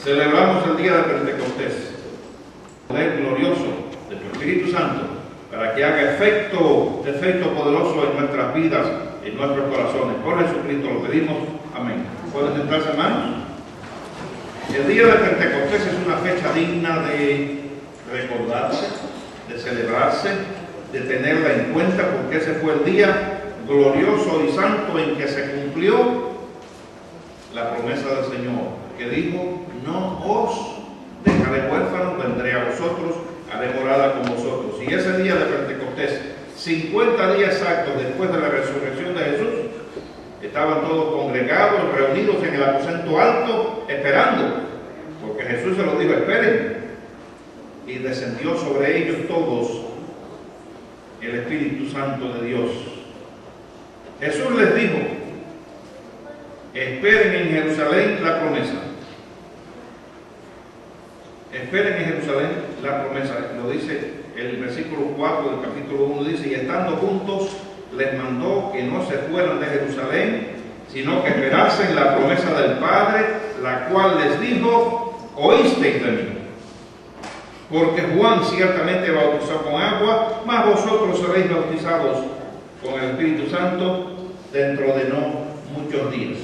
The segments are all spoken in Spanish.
Celebramos el día de Pentecostés, poder glorioso de tu Espíritu Santo, para que haga efecto poderoso en nuestras vidas, en nuestros corazones. Por Jesucristo lo pedimos. Amén. ¿Pueden sentarse, hermanos? El día de Pentecostés es una fecha digna de recordarse, de celebrarse, de tenerla en cuenta, porque ese fue el día glorioso y santo en que se cumplió la promesa del Señor, que dijo: no os dejaré huérfanos, vendré a vosotros, haré morada con vosotros. Y ese día de Pentecostés, 50 días exactos después de la resurrección de Jesús, estaban todos congregados, reunidos en el aposento alto, esperando, porque Jesús se los dijo: esperen. Y descendió sobre ellos todos el Espíritu Santo de Dios. Jesús les dijo: esperen en Jerusalén la promesa. Esperen en Jerusalén la promesa. Lo dice el versículo 4 del capítulo 1, dice: y estando juntos les mandó que no se fueran de Jerusalén, sino que esperasen la promesa del Padre, la cual les dijo: oísteis de mí. Porque Juan ciertamente bautizó con agua, mas vosotros seréis bautizados con el Espíritu Santo dentro de no muchos días.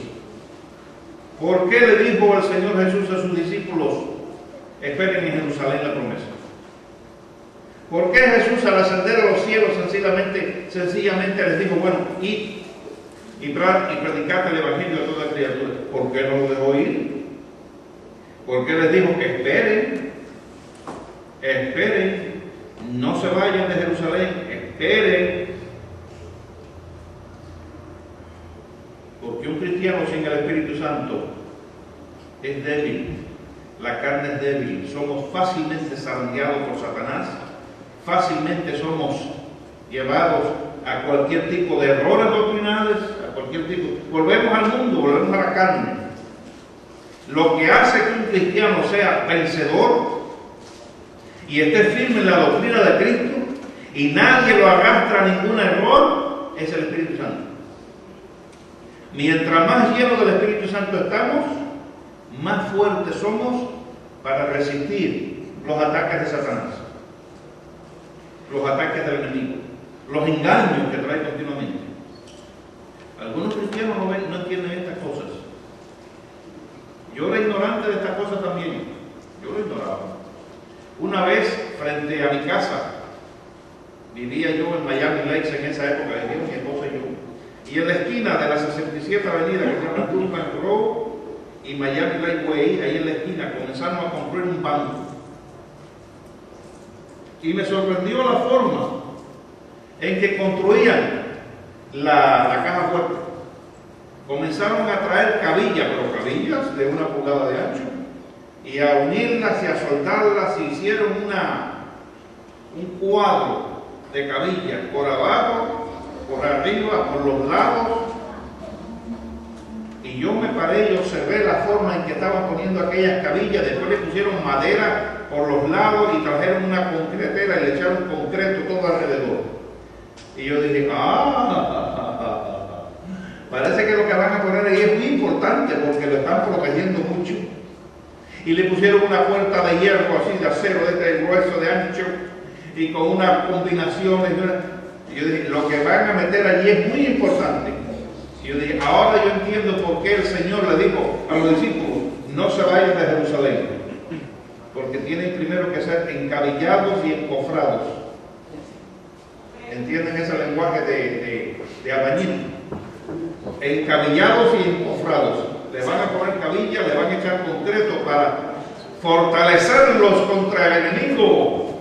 ¿Por qué le dijo el Señor Jesús a sus discípulos: esperen en Jerusalén la promesa? ¿Por qué Jesús, al ascender a los cielos, sencillamente les dijo: bueno, id y predicad el Evangelio a toda criatura? ¿Por qué no lo dejó ir? ¿Por qué les dijo que esperen? Esperen, no se vayan de Jerusalén, esperen. Porque un cristiano sin el Espíritu Santo es débil, la carne es débil, somos fácilmente zarandeados por Satanás, fácilmente somos llevados a cualquier tipo de errores doctrinales, a cualquier tipo. Volvemos al mundo, volvemos a la carne. Lo que hace que un cristiano sea vencedor y esté firme en la doctrina de Cristo y nadie lo arrastra a ningún error es el Espíritu Santo. Mientras más llenos del Espíritu Santo estamos, más fuertes somos para resistir los ataques de Satanás, los ataques del enemigo, los engaños que trae continuamente. Algunos cristianos no entienden estas cosas. Yo era ignorante de estas cosas también. Yo lo ignoraba. Una vez, frente a mi casa, vivía yo en Miami Lakes en esa época, vivíamos mi esposa y yo. Y en la esquina de la 67 Avenida, que se llama Durban Road y Miami Lakeway, ahí en la esquina, comenzamos a construir un banco. Y me sorprendió la forma en que construían la caja fuerte. Comenzaron a traer cabillas, pero cabillas de 1 pulgada de ancho, y a unirlas y a soldarlas, y hicieron un cuadro de cabillas por abajo, por arriba, por los lados. Y yo me paré y observé la forma en que estaban poniendo aquellas cabillas. Después le pusieron madera por los lados y trajeron una concretera y le echaron concreto todo alrededor. Y yo dije: parece que lo que van a poner ahí es muy importante, porque lo están protegiendo mucho. Y le pusieron una puerta de hierro así, de acero, de grueso, de ancho, y con unas combinaciones. Y yo dije: lo que van a meter allí es muy importante. Y yo dije: ahora yo entiendo por qué el Señor le dijo a los discípulos: no se vayan de Jerusalén, porque tienen primero que ser encabillados y encofrados. ¿Entienden ese lenguaje de albañil? Encabillados y encofrados. Le van a poner cabilla, le van a echar concreto para fortalecerlos contra el enemigo.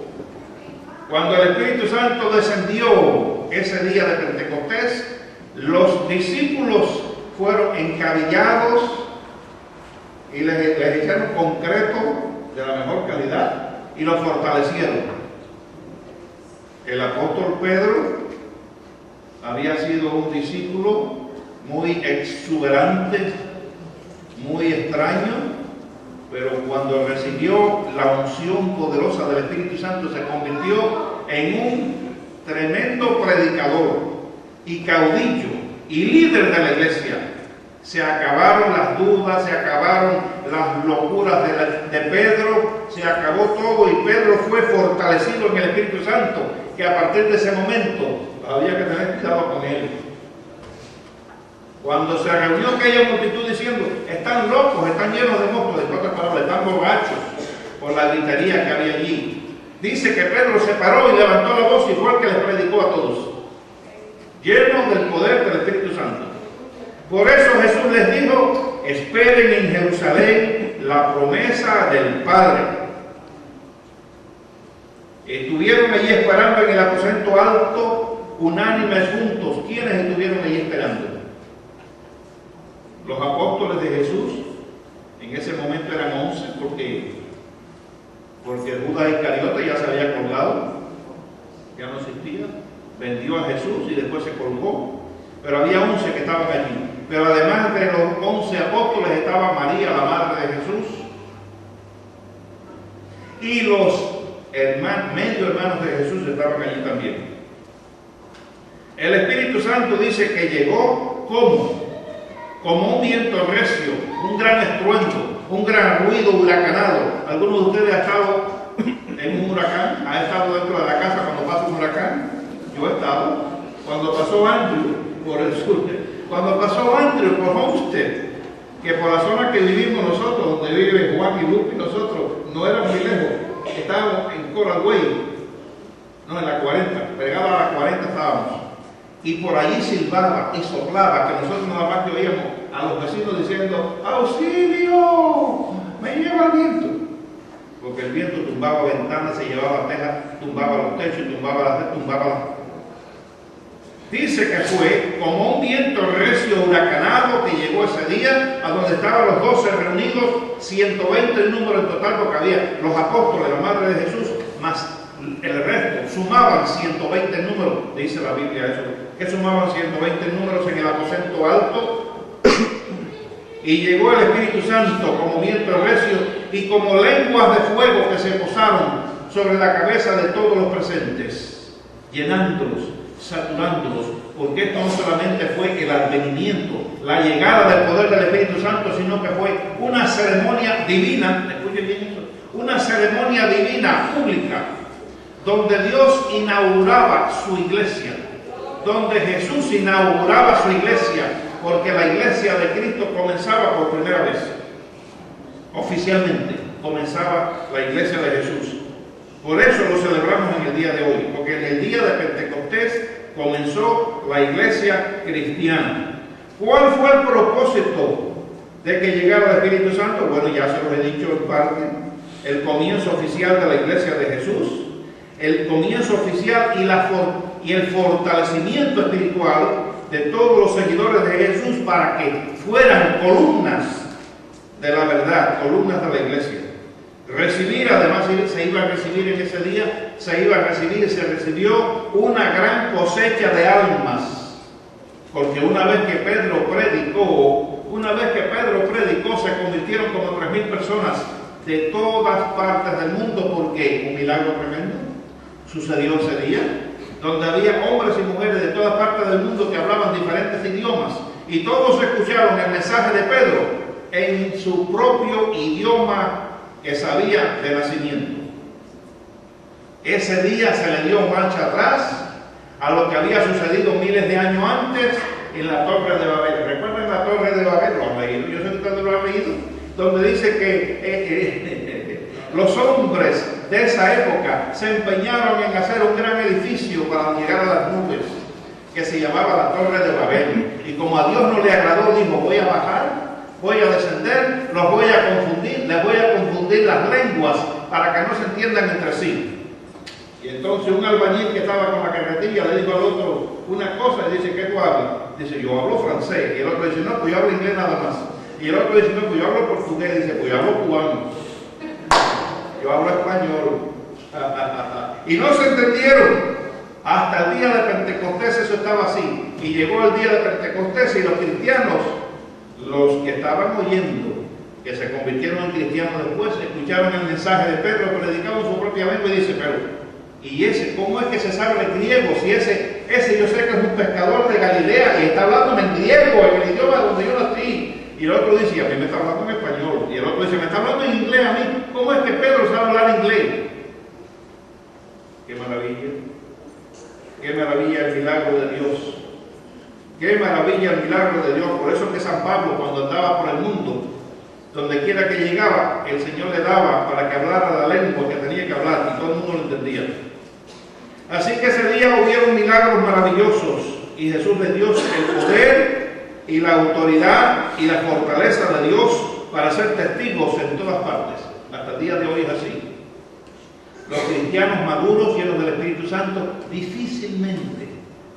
Cuando el Espíritu Santo descendió ese día de Pentecostés, los discípulos fueron encabillados y les echaron concreto de la mejor calidad y los fortalecieron. El apóstol Pedro había sido un discípulo muy exuberante, muy extraño, pero cuando recibió la unción poderosa del Espíritu Santo se convirtió en un tremendo predicador y caudillo y líder de la iglesia. Se acabaron las dudas, se acabaron las locuras de Pedro, se acabó todo y Pedro fue fortalecido en el Espíritu Santo, que a partir de ese momento había que tener cuidado con él. Cuando se reunió aquella multitud diciendo, están locos, están llenos de mocos, de otras palabras, están borrachos por la gritería que había allí. Dice que Pedro se paró y levantó la voz y fue el que les predicó a todos, lleno del poder del Espíritu Santo. Por eso Jesús les dijo, esperen en Jerusalén la promesa del Padre. Estuvieron allí esperando en el aposento alto, unánimes juntos. ¿Quiénes estuvieron allí esperando? Los apóstoles de Jesús. En ese momento eran 11 porque Judas Iscariote ya se había colgado, ya no existía, vendió a Jesús y después se colgó. Pero había 11 que estaban allí. Pero además entre los 11 apóstoles estaba María, la madre de Jesús, y los medio hermanos de Jesús estaban allí también. El Espíritu Santo dice que llegó como un viento recio, un gran estruendo, un gran ruido huracanado. ¿Alguno de ustedes ha estado en un huracán? ¿Ha estado dentro de la casa cuando pasa un huracán? Yo he estado. Cuando pasó Andrew por el sur, cuando pasó Andrew por Homestead, que por la zona que vivimos nosotros, donde viven Juan y Lupe y nosotros, no era muy lejos, estábamos en Coral Way, no, en la 40, pegada a la 40 estábamos, y por allí silbaba y soplaba, que nosotros nada más que oíamos a los vecinos diciendo, ¡auxilio! ¡Me lleva el viento! Porque el viento tumbaba ventanas, se llevaba tejas, tumbaba los techos, tumbaba las... Dice que fue como un viento recio huracanado que llegó ese día a donde estaban los 12 reunidos, 120 el número en total, porque había los apóstoles, la madre de Jesús, más el resto, sumaban 120 números, dice la Biblia eso, que sumaban 120 números en el aposento alto, y llegó el Espíritu Santo como viento recio y como lenguas de fuego que se posaron sobre la cabeza de todos los presentes, llenándolos, saturándolos, porque esto no solamente fue el advenimiento, la llegada del poder del Espíritu Santo, sino que fue una ceremonia divina, escuchen bien eso, una ceremonia divina pública, donde Dios inauguraba su iglesia, donde Jesús inauguraba su iglesia, porque la iglesia de Cristo comenzaba por primera vez, oficialmente comenzaba la iglesia de Jesús. Por eso lo celebramos en el día de hoy, porque en el día de Pentecostés comenzó la iglesia cristiana. ¿Cuál fue el propósito de que llegara el Espíritu Santo? Bueno, ya se los he dicho en parte, el comienzo oficial de la iglesia de Jesús, el comienzo oficial y el fortalecimiento espiritual de todos los seguidores de Jesús para que fueran columnas de la verdad, columnas de la iglesia. Recibir, además se iba a recibir en ese día, se recibió una gran cosecha de almas, porque una vez que Pedro predicó, se convirtieron como 3,000 personas de todas partes del mundo, porque un milagro tremendo sucedió ese día, donde había hombres y mujeres de todas partes del mundo que hablaban diferentes idiomas, y todos escucharon el mensaje de Pedro en su propio idioma que sabía de nacimiento. Ese día se le dio marcha atrás a lo que había sucedido miles de años antes en la Torre de Babel. ¿Recuerdan la Torre de Babel? ¿Lo han leído? Yo sé que ustedes lo han leído. Donde dice que los hombres de esa época se empeñaron en hacer un gran edificio para llegar a las nubes, que se llamaba la Torre de Babel. Y como a Dios no le agradó, dijo, voy a bajar, voy a descender, los voy a confundir, les voy a confundir las lenguas para que no se entiendan entre sí. Y entonces un albañil que estaba con la carretilla le dijo al otro una cosa y dice, ¿qué tú hablas? Dice, yo hablo francés. Y el otro dice, no, pues yo hablo inglés nada más. Y el otro dice, no, pues yo hablo portugués. Dice, pues yo hablo cubano. Yo hablo español. Y no se entendieron. Hasta el día de Pentecostés eso estaba así. Y llegó el día de Pentecostés y los cristianos, los que estaban oyendo, que se convirtieron en cristianos después, escucharon el mensaje de Pedro predicado en su propia lengua y dice, pero, ¿y ese? ¿Cómo es que se sabe el griego si ese ese yo sé que es un pescador de Galilea y está hablándome en griego, en el idioma donde yo nací. Y el otro dice, a mí me está hablando en español. Y el otro dice, me está hablando en inglés a mí. ¿Cómo es que Pedro sabe hablar inglés? ¡Qué maravilla! ¡Qué maravilla el milagro de Dios! ¡Qué maravilla el milagro de Dios! Por eso que San Pablo, cuando andaba por el mundo, donde quiera que llegaba, el Señor le daba para que hablara la lengua que tenía que hablar, y todo el mundo lo entendía. Así que ese día hubieron milagros maravillosos, y Jesús les dio el poder y la autoridad y la fortaleza de Dios para ser testigos en todas partes. Hasta el día de hoy es así. Los cristianos maduros, llenos del Espíritu Santo, difícilmente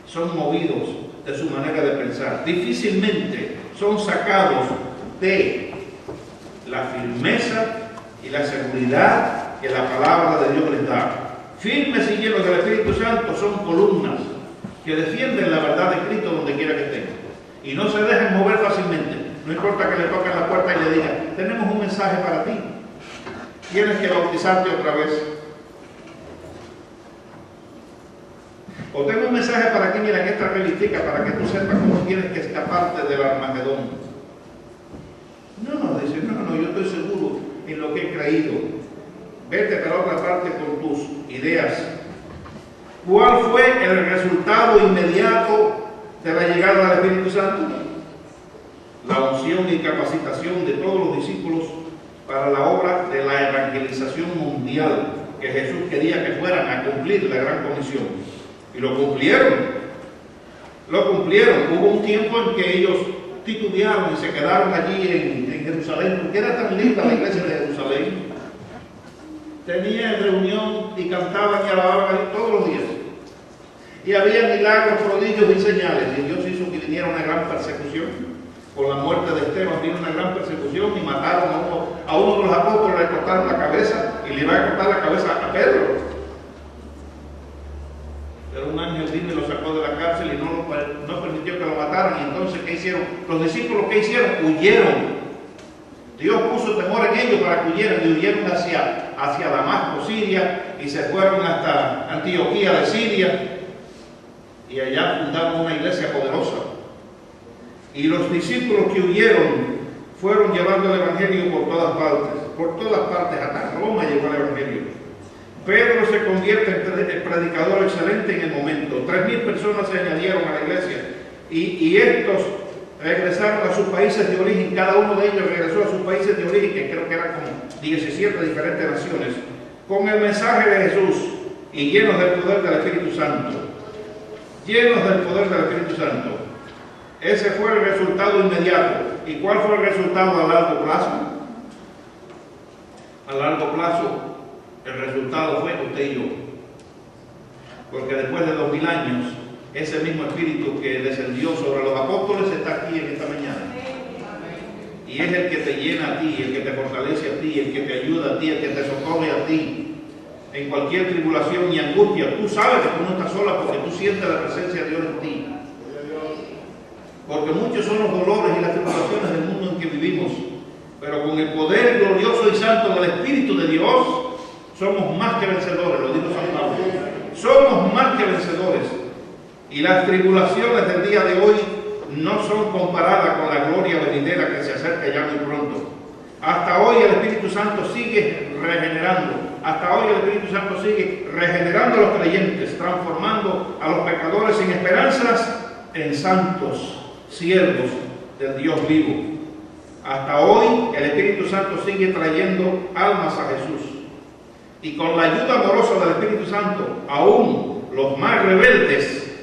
son movidos de su manera de pensar. Difícilmente son sacados de la firmeza y la seguridad que la palabra de Dios les da. Firmes y llenos del Espíritu Santo son columnas que defienden la verdad de Cristo donde quiera que estén. Y no se dejan mover fácilmente. No importa que le toquen la puerta y le digan, tenemos un mensaje para ti. Tienes que bautizarte otra vez. O tengo un mensaje para ti, mira, en esta revistica, para que tú sepas cómo tienes que escaparte del Armagedón. No, dice, no, yo estoy seguro en lo que he creído. Vete para otra parte con tus ideas. ¿Cuál fue el resultado inmediato de la llegada del Espíritu Santo? La unción y capacitación de todos los discípulos para la obra de la evangelización mundial que Jesús quería que fueran a cumplir la gran comisión. Y lo cumplieron. Lo cumplieron. Hubo un tiempo en que ellos titubearon y se quedaron allí en Jerusalén, porque era tan linda la iglesia de Jerusalén. Tenían reunión y cantaban y alababan todos los días. Y había milagros, prodigios y señales. Y Dios hizo que viniera una gran persecución. Con la muerte de Esteban vino una gran persecución y mataron a uno de los apóstoles, le cortaron la cabeza y le iban a cortar la cabeza a Pedro. Pero un ángel vino y lo sacó de la cárcel y no permitió que lo mataran. Y entonces, ¿qué hicieron? Los discípulos, ¿qué hicieron? Huyeron. Dios puso temor en ellos para que huyeran y huyeron hacia Damasco, Siria, y se fueron hasta Antioquía de Siria. Y allá fundaron una iglesia poderosa. Y los discípulos que huyeron fueron llevando el evangelio por todas partes, hasta Roma llegó el evangelio. Pedro se convierte en predicador excelente en el momento. 3,000 personas se añadieron a la iglesia y estos regresaron a sus países de origen. Cada uno de ellos regresó a sus países de origen, que creo que eran como 17 diferentes naciones, con el mensaje de Jesús y llenos del poder del Espíritu Santo. Llenos del poder del Espíritu Santo. Ese fue el resultado inmediato. ¿Y cuál fue el resultado a largo plazo? A largo plazo, el resultado fue usted y yo. Porque después de 2000 años, ese mismo Espíritu que descendió sobre los apóstoles está aquí en esta mañana. Y es el que te llena a ti, el que te fortalece a ti, el que te ayuda a ti, el que te socorre a ti. En cualquier tribulación y angustia, tú sabes que tú no estás sola porque tú sientes la presencia de Dios en ti. Porque muchos son los dolores y las tribulaciones del mundo en que vivimos, pero con el poder glorioso y santo del Espíritu de Dios, somos más que vencedores, lo dijo San Pablo. Somos más que vencedores. Y las tribulaciones del día de hoy no son comparadas con la gloria venidera que se acerca ya muy pronto. Hasta hoy el Espíritu Santo sigue regenerando. Hasta hoy el Espíritu Santo sigue regenerando a los creyentes, transformando a los pecadores sin esperanzas en santos, siervos del Dios vivo. Hasta hoy el Espíritu Santo sigue trayendo almas a Jesús. Y con la ayuda amorosa del Espíritu Santo, aún los más rebeldes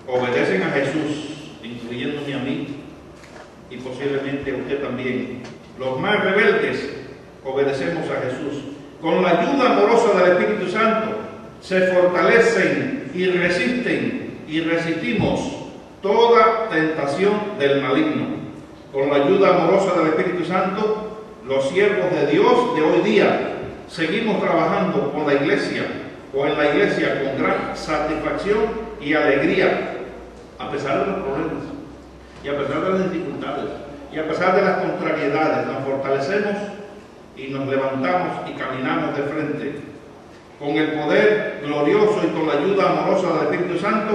obedecen a Jesús, incluyéndome a mí y posiblemente a usted también. Los más rebeldes obedecemos a Jesús. Con la ayuda amorosa del Espíritu Santo se fortalecen y resisten y resistimos toda tentación del maligno. Con la ayuda amorosa del Espíritu Santo, los siervos de Dios de hoy día seguimos trabajando con la iglesia o en la iglesia con gran satisfacción y alegría, a pesar de los problemas y a pesar de las dificultades y a pesar de las contrariedades. Nos fortalecemos y nos levantamos y caminamos de frente con el poder glorioso y con la ayuda amorosa del Espíritu Santo.